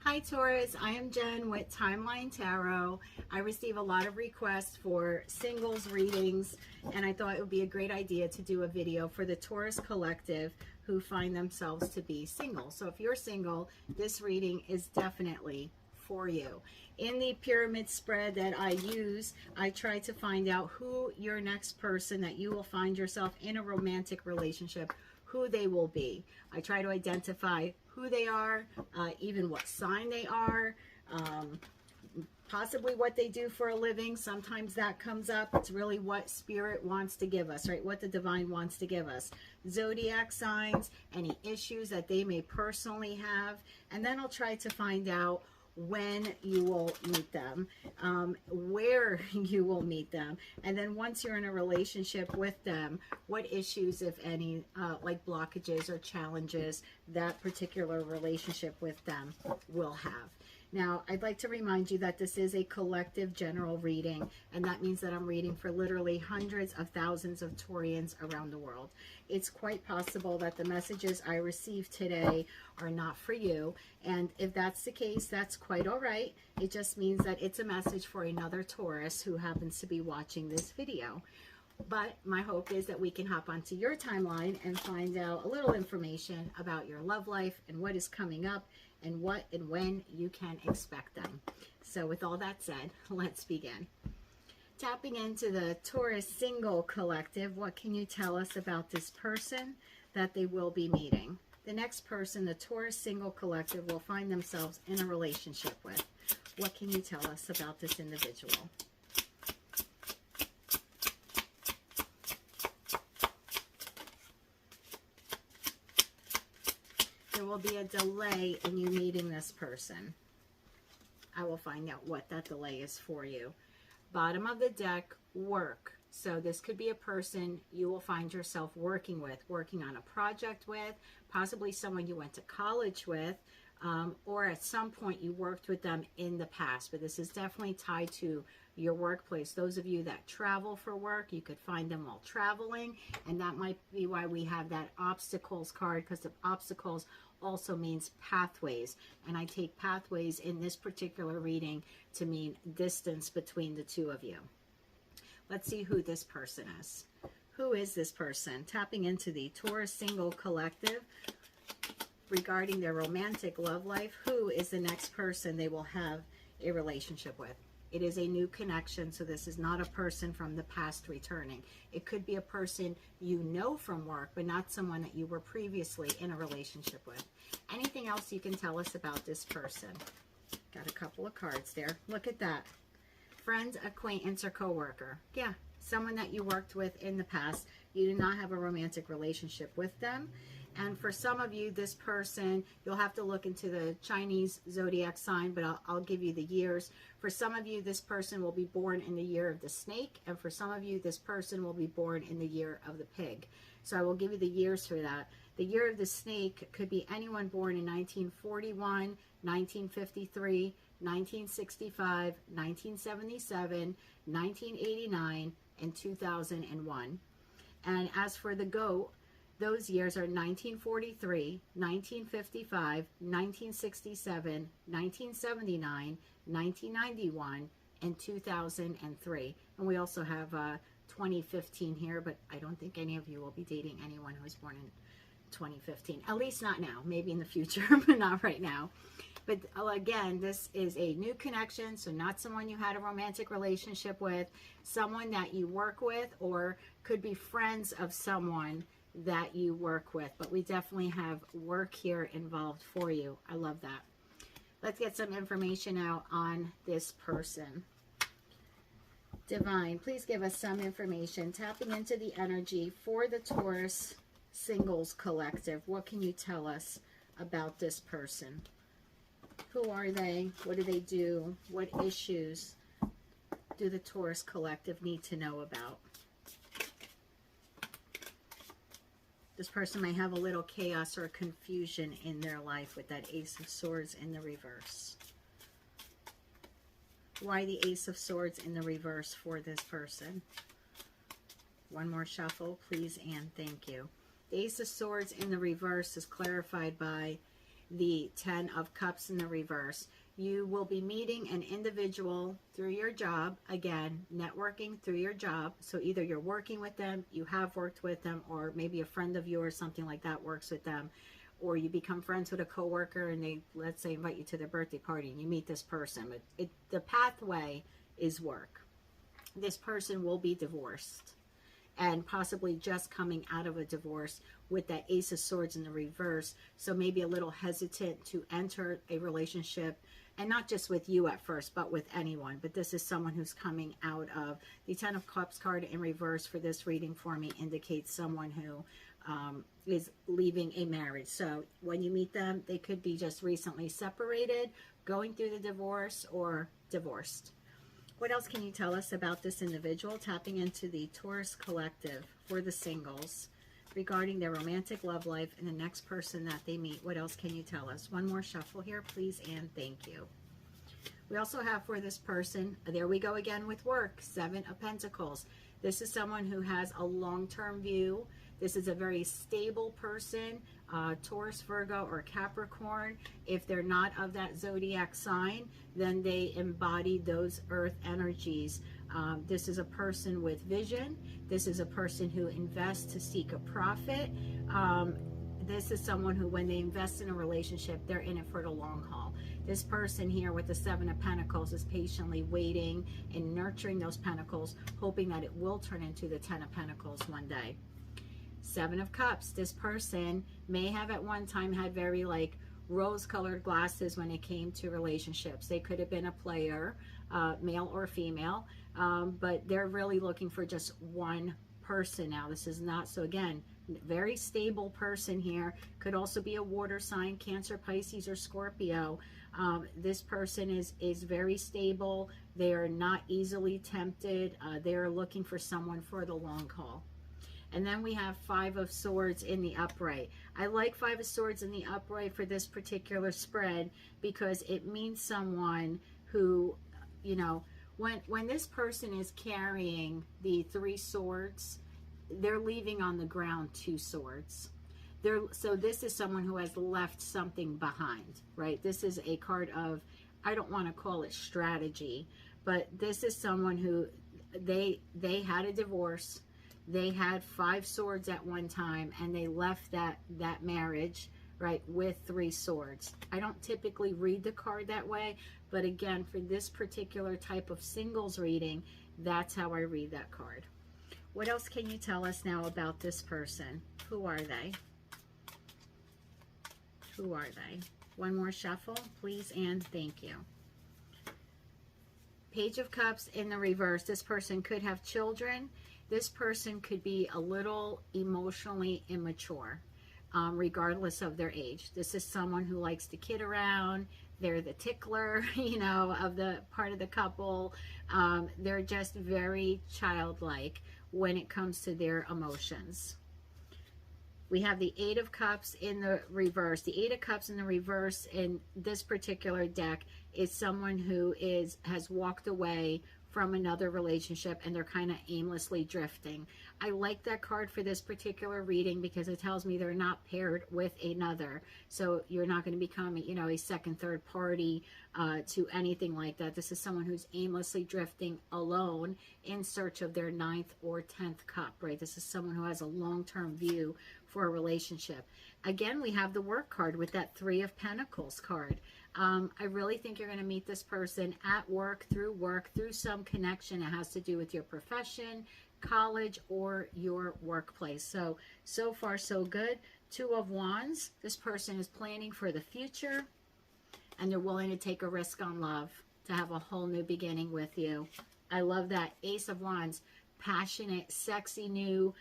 Hi Taurus, I am Jen with Timeline Tarot. I receive a lot of requests for singles readings, and I thought it would be a great idea to do a video for the Taurus collective who find themselves to be single. So if you're single, this reading is definitely for you. In the pyramid spread that I use, I try to find out who your next person that you will find yourself in a romantic relationship, who they will be. I try to identify who they are, even what sign they are, possibly what they do for a living. Sometimes that comes up. It's really what spirit wants to give us, right? What the divine wants to give us. Zodiac signs, any issues that they may personally have. And then I'll try to find out when you will meet them, where you will meet them, and then once you're in a relationship with them, what issues, if any, like blockages or challenges that particular relationship with them will have. Now, I'd like to remind you that this is a collective general reading, and that means that I'm reading for literally hundreds of thousands of Taurians around the world. It's quite possible that the messages I receive today are not for you, and if that's the case, that's quite all right. It just means that it's a message for another Taurus who happens to be watching this video. But my hope is that we can hop onto your timeline and find out a little information about your love life and what is coming up and what and when you can expect them. So with all that said, let's begin. Tapping into the Taurus single collective, what can you tell us about this person that they will be meeting? The next person the Taurus single collective will find themselves in a relationship with. What can you tell us about this individual? There will be a delay in you meeting this person. I will find out what that delay is for you. Bottom of the deck, work. So this could be a person you will find yourself working with, working on a project with, possibly someone you went to college with, or at some point you worked with them in the past. But this is definitely tied to your workplace. Those of you that travel for work, you could find them while traveling, and that might be why we have that obstacles card, because the obstacles also means pathways, and I take pathways in this particular reading to mean distance between the two of you. Let's see who this person is. Who is this person? Tapping into the Taurus single collective regarding their romantic love life. Who is the next person they will have a relationship with? It is a new connection, so this is not a person from the past returning. It could be a person you know from work, but not someone that you were previously in a relationship with. Anything else you can tell us about this person? Got a couple of cards there. Look at that. Friend, acquaintance, or coworker. Yeah, someone that you worked with in the past. You do not have a romantic relationship with them. And for some of you, this person, you'll have to look into the Chinese zodiac sign, but I'll give you the years. For some of you, this person will be born in the year of the snake. And for some of you, this person will be born in the year of the pig. So I will give you the years for that. The year of the snake could be anyone born in 1941, 1953, 1965, 1977, 1989, and 2001. And as for the goat, those years are 1943, 1955, 1967, 1979, 1991, and 2003. And we also have 2015 here, but I don't think any of you will be dating anyone who was born in 2015. At least not now. Maybe in the future, but not right now. But again, this is a new connection, so not someone you had a romantic relationship with, someone that you work with, or could be friends of someone that you work with. But we definitely have work here involved for you. I love that. Let's get some information out on this person. Divine, please give us some information. Tapping into the energy for the Taurus singles collective. What can you tell us about this person? Who are they? What do they do? What issues do the Taurus collective need to know about? This person may have a little chaos or confusion in their life with that Ace of Swords in the reverse. Why the Ace of Swords in the reverse for this person? One more shuffle, please, and thank you. The Ace of Swords in the reverse is clarified by the 10 of Cups in the reverse. You will be meeting an individual through your job, again, networking through your job. So either you're working with them, you have worked with them, or maybe a friend of yours, something like that, works with them, or you become friends with a coworker and they, let's say, invite you to their birthday party and you meet this person. But the pathway is work. This person will be divorced and possibly just coming out of a divorce with that Ace of Swords in the reverse. So maybe a little hesitant to enter a relationship, and not just with you at first, but with anyone. But this is someone who's coming out of the 10 of Cups card in reverse for this reading for me indicates someone who is leaving a marriage. So when you meet them, they could be just recently separated, going through the divorce, or divorced. What else can you tell us about this individual? Tapping into the Taurus collective for the singles regarding their romantic love life and the next person that they meet. What else can you tell us? One more shuffle here, please, and thank you. We also have for this person, there we go again with work, 7 of Pentacles. This is someone who has a long-term view. This is a very stable person, Taurus, Virgo, or Capricorn. If they're not of that zodiac sign, then they embody those earth energies. This is a person with vision. This is a person who invests to seek a profit. This is someone who, when they invest in a relationship, they're in it for the long haul. This person here with the 7 of Pentacles is patiently waiting and nurturing those pentacles, hoping that it will turn into the 10 of Pentacles one day. 7 of Cups. This person may have at one time had very like rose-colored glasses when it came to relationships. They could have been a player, male or female, but they're really looking for just one person now. This is not, so again, very stable person here. Could also be a water sign, Cancer, Pisces, or Scorpio. This person is very stable. They are not easily tempted. They are looking for someone for the long haul. And then we have 5 of Swords in the upright. I like 5 of Swords in the upright for this particular spread because it means someone who, you know, when this person is carrying the 3 swords, they're leaving on the ground 2 swords. So this is someone who has left something behind, right? This is a card of, I don't want to call it strategy, but this is someone who they had a divorce. They had 5 swords at one time, and they left that marriage, right, with 3 swords. I don't typically read the card that way, but again, for this particular type of singles reading, that's how I read that card. What else can you tell us now about this person? Who are they? Who are they? One more shuffle, please, and thank you. Page of Cups in the reverse. This person could have children. This person could be a little emotionally immature, regardless of their age. This is someone who likes to kid around. They're the tickler, you know, of the part of the couple. They're just very childlike when it comes to their emotions. We have the 8 of Cups in the reverse. The 8 of Cups in the reverse in this particular deck is someone who has walked away from another relationship and they're kind of aimlessly drifting. I like that card for this particular reading because it tells me they're not paired with another. So you're not going to become, you know, a second, third party to anything like that. This is someone who's aimlessly drifting alone in search of their 9th or 10th cup, right? This is someone who has a long-term view for a relationship. Again, we have the work card with that 3 of Pentacles card. I really think you're going to meet this person at work, through some connection. It has to do with your profession, college, or your workplace. So far, so good. 2 of Wands. This person is planning for the future, and they're willing to take a risk on love to have a whole new beginning with you. I love that. Ace of Wands. Passionate, sexy, new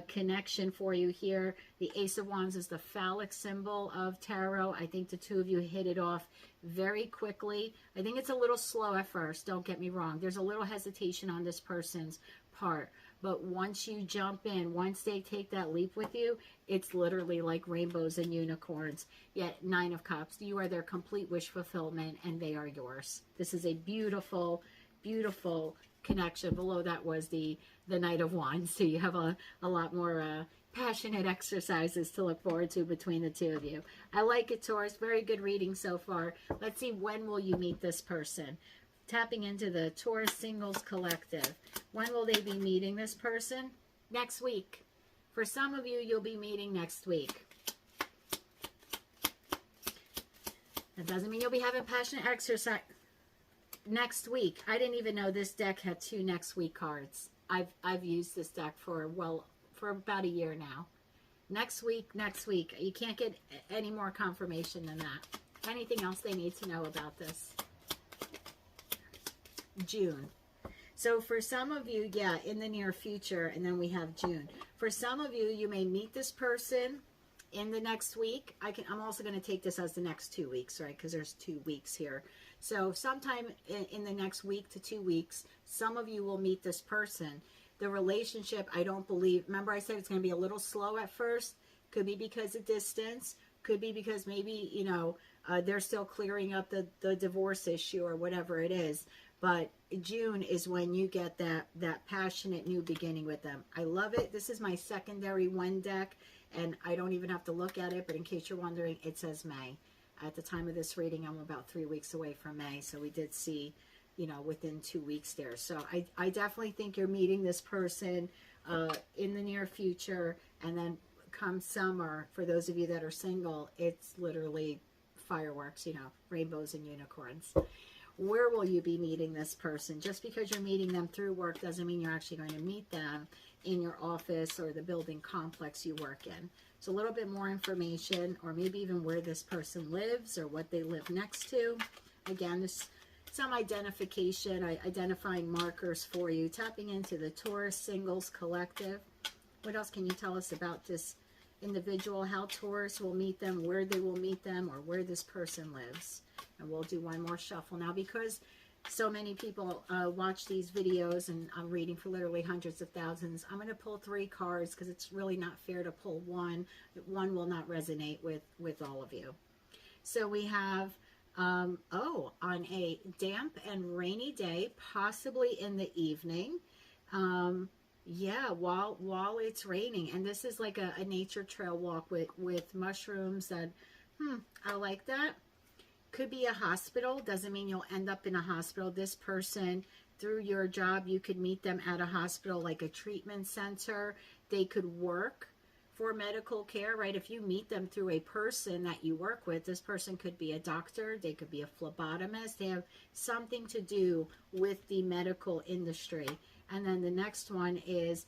connection for you here. The Ace of Wands is the phallic symbol of tarot. I think the two of you hit it off very quickly. I think it's a little slow at first, don't get me wrong. There's a little hesitation on this person's part, but once you jump in, once they take that leap with you, it's literally like rainbows and unicorns. Yet 9 of Cups, you are their complete wish fulfillment and they are yours. This is a beautiful, beautiful connection. Below that was the Knight of Wands, so you have a lot more passionate exercises to look forward to between the two of you. I like it, Taurus. Very good reading so far. Let's see, when will you meet this person? Tapping into the Taurus Singles Collective. When will they be meeting this person? Next week. For some of you, you'll be meeting next week. That doesn't mean you'll be having passionate exercise next week. I didn't even know this deck had 2 next week cards. I've used this deck for about a year now. Next week. You can't get any more confirmation than that. Anything else they need to know about this? June. So for some of you, yeah, in the near future, and then we have June. For some of you, you may meet this person in the next week. I'm also going to take this as the next 2 weeks, right? Because there's 2 weeks here. So sometime in the next week to 2 weeks, some of you will meet this person. The relationship, I don't believe, remember I said it's going to be a little slow at first. Could be because of distance. Could be because maybe, you know, they're still clearing up the divorce issue or whatever it is. But June is when you get that passionate new beginning with them. I love it. This is my secondary one deck, and I don't even have to look at it. But in case you're wondering, it says May. At the time of this reading, I'm about 3 weeks away from May. So we did see, you know, within 2 weeks there. So I definitely think you're meeting this person in the near future. And then come summer, for those of you that are single, it's literally fireworks, you know, rainbows and unicorns. Where will you be meeting this person? Just because you're meeting them through work doesn't mean you're actually going to meet them in your office or the building complex you work in. So a little bit more information, or maybe even where this person lives or what they live next to. Again, this some identification, identifying markers for you. Tapping into the Taurus Singles Collective. What else can you tell us about this individual? How Taurus will meet them, where they will meet them, or where this person lives. And we'll do one more shuffle now, because so many people watch these videos, and I'm reading for literally hundreds of thousands. I'm going to pull 3 cards because it's really not fair to pull one. One will not resonate with all of you. So we have, on a damp and rainy day, possibly in the evening, yeah, while it's raining. And this is like a nature trail walk with mushrooms. That I like that. Could be a hospital. Doesn't mean you'll end up in a hospital. This person, through your job, you could meet them at a hospital, like a treatment center. They could work for medical care, right? If you meet them through a person that you work with, this person could be a doctor. They could be a phlebotomist. They have something to do with the medical industry. And then the next one is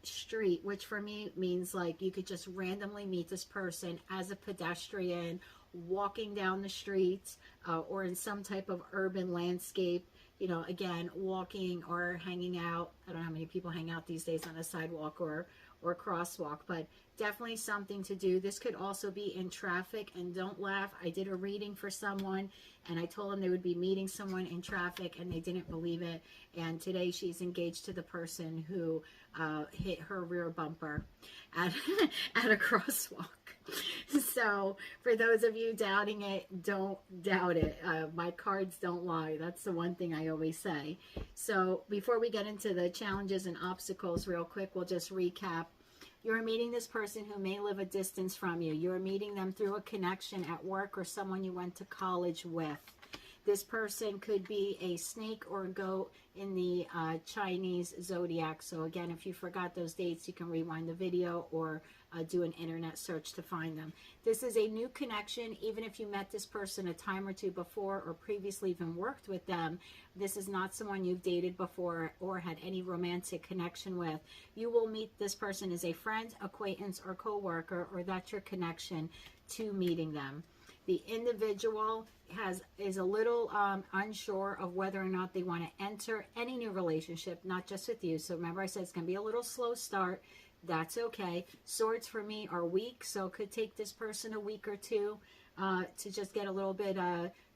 street, which for me means like you could just randomly meet this person as a pedestrian, walking down the streets, or in some type of urban landscape, you know, again, walking or hanging out. I don't know how many people hang out these days on a sidewalk or crosswalk, but definitely something to do. This could also be in traffic. And don't laugh, I did a reading for someone and I told them they would be meeting someone in traffic, and they didn't believe it. And today she's engaged to the person who hit her rear bumper at a crosswalk. So for those of you doubting it, don't doubt it. My cards don't lie. That's the one thing I always say. So before we get into the challenges and obstacles real quick, we'll just recap. You're meeting this person who may live a distance from you. You're meeting them through a connection at work or someone you went to college with. This person could be a snake or a goat in the Chinese zodiac. So again, if you forgot those dates, you can rewind the video or do an internet search to find them. This is a new connection. Even if you met this person a time or two before or previously even worked with them, this is not someone you've dated before or had any romantic connection with. You will meet this person as a friend, acquaintance, or co-worker, or that's your connection to meeting them. The individual is a little unsure of whether or not they want to enter any new relationship, not just with you. So remember I said it's going to be a little slow start. That's okay. Swords for me are weak, so it could take this person a week or two to just get a little bit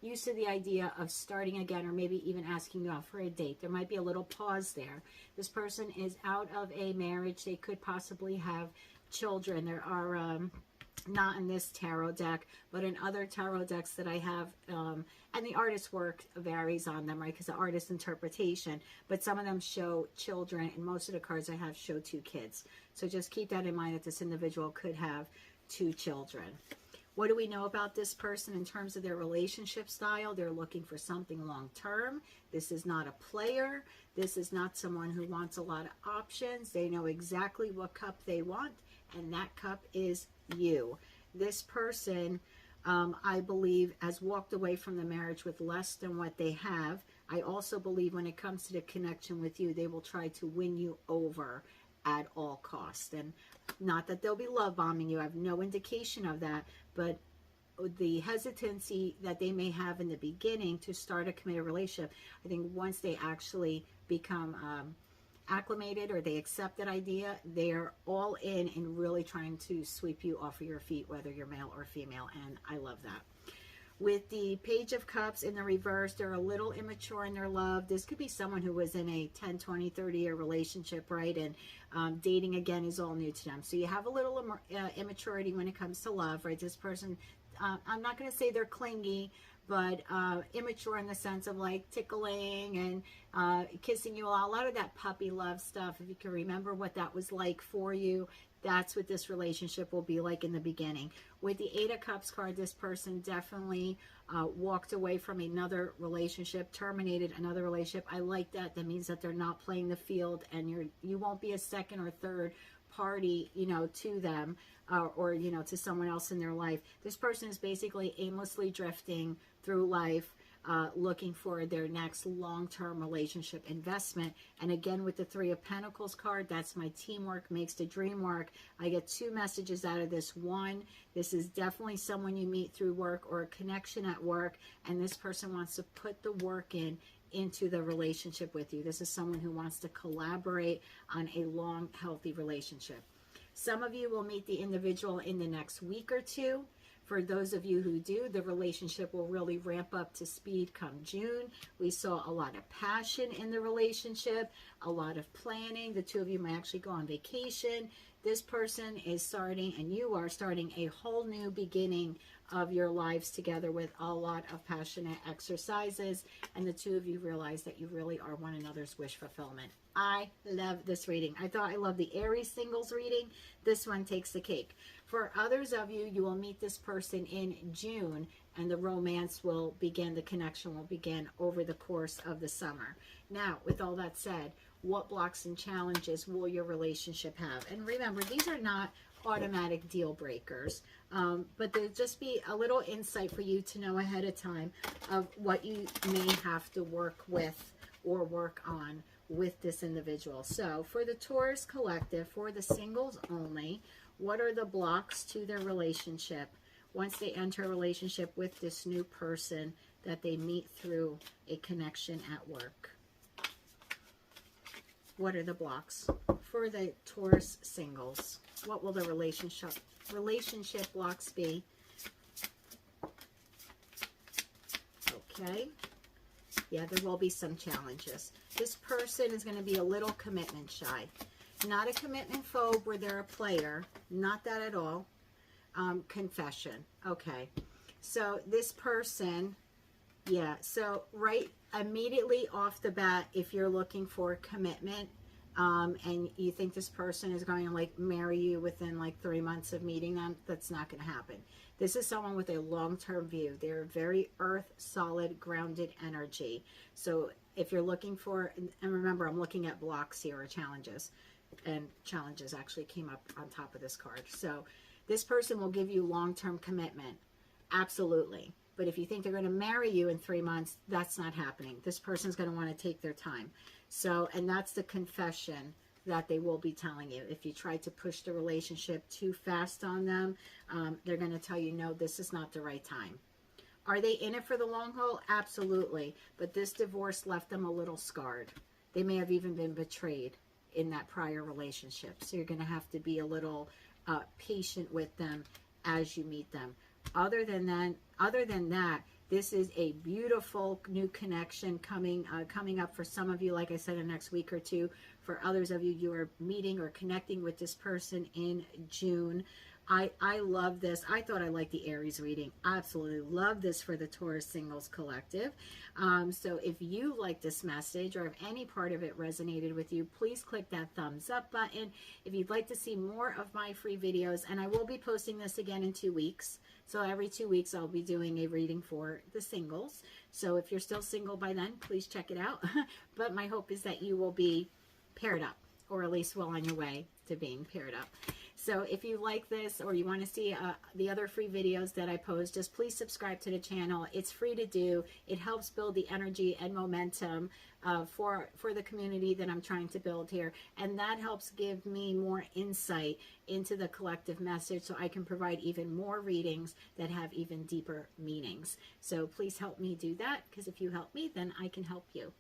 used to the idea of starting again, or maybe even asking you out for a date. There might be a little pause there. This person is out of a marriage. They could possibly have children. There are Not in this tarot deck, but in other tarot decks that I have. And the artist's work varies on them, right? Because the artist's interpretation, but some of them show children, and most of the cards I have show 2 kids. So just keep that in mind, that this individual could have 2 children. What do we know about this person in terms of their relationship style? They're looking for something long-term. This is not a player. This is not someone who wants a lot of options. They know exactly what cup they want, and that cup is you. This person, I believe, has walked away from the marriage with less than what they have. I also believe when it comes to the connection with you, they will try to win you over at all costs. And not that they'll be love bombing you. I have no indication of that, but the hesitancy that they may have in the beginning to start a committed relationship, I think once they actually become acclimated, or they accept that idea, they're all in and really trying to sweep you off of your feet, whether you're male or female, and I love that. With the Page of Cups in the reverse, they're a little immature in their love. This could be someone who was in a 10, 20, 30-year relationship, right? And dating, again, is all new to them. So you have a little immaturity when it comes to love, right? This person, I'm not going to say they're clingy, but immature in the sense of like tickling and kissing you. A lot of that puppy love stuff, if you can remember what that was like for you, that's what this relationship will be like in the beginning. With the 8 of Cups card, this person definitely walked away from another relationship, terminated another relationship. I like that. That means that they're not playing the field, and you won't be a second or third party, you know, to them, or you know, to someone else in their life. This person is basically aimlessly drifting through life, looking for their next long-term relationship investment. And again, with the 3 of Pentacles card, that's my teamwork makes the dream work. I get 2 messages out of this. One, this is definitely someone you meet through work or a connection at work, and this person wants to put the work into the relationship with you. This is someone who wants to collaborate on a long, healthy relationship. Some of you will meet the individual in the next week or 2. For those of you who do, the relationship will really ramp up to speed come June. We saw a lot of passion in the relationship, a lot of planning. The 2 of you might actually go on vacation. This person is starting, and you are starting, a whole new beginning of your lives together with a lot of passionate exercises. And the 2 of you realize that you really are one another's wish fulfillment. I love this reading. I love the Aries singles reading. This one takes the cake. For others of you, you will meet this person in June, and the romance will begin, the connection will begin over the course of the summer. Now, with all that said, what blocks and challenges will your relationship have? And remember, these are not automatic deal breakers, but there'll just be a little insight for you to know ahead of time of what you may have to work with or work on with this individual. So for the Taurus collective, for the singles only, what are the blocks to their relationship once they enter a relationship with this new person that they meet through a connection at work? What are the blocks for the Taurus singles? What will the relationship blocks be? Okay. Yeah, there will be some challenges. This person is going to be a little commitment shy. Not a commitment phobe where they're a player. Not that at all. Confession. Okay. So this person, yeah. So right immediately off the bat, if you're looking for commitment, and you think this person is going to like marry you within like 3 months of meeting them, that's not going to happen. This is someone with a long-term view. They're very earth, solid, grounded energy. So if you're looking for, and remember, I'm looking at blocks here, or challenges, and challenges actually came up on top of this card. So this person will give you long-term commitment. Absolutely. But if you think they're going to marry you in 3 months, that's not happening. This person's going to want to take their time. So, and that's the confession that they will be telling you. If you try to push the relationship too fast on them, they're going to tell you, no, this is not the right time. Are they in it for the long haul? Absolutely. But this divorce left them a little scarred. They may have even been betrayed in that prior relationship. So you're going to have to be a little patient with them as you meet them. Other than that, this is a beautiful new connection coming up for some of you, like I said, in the next week or 2. For others of you, you are meeting or connecting with this person in June. I love this. I thought I liked the Aries reading. Absolutely love this for the Taurus Singles Collective. So if you like this message, or if any part of it resonated with you, please click that thumbs up button. If you'd like to see more of my free videos, and I will be posting this again in 2 weeks. So every 2 weeks I'll be doing a reading for the singles. So if you're still single by then, please check it out. But my hope is that you will be paired up, or at least well on your way to being paired up. So if you like this, or you want to see the other free videos that I post, just please subscribe to the channel. It's free to do. It helps build the energy and momentum for the community that I'm trying to build here. And that helps give me more insight into the collective message, so I can provide even more readings that have even deeper meanings. So please help me do that, because if you help me, then I can help you.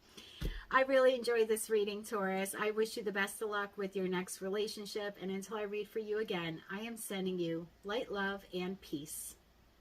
I really enjoyed this reading, Taurus. I wish you the best of luck with your next relationship. And until I read for you again, I am sending you light, love, and peace.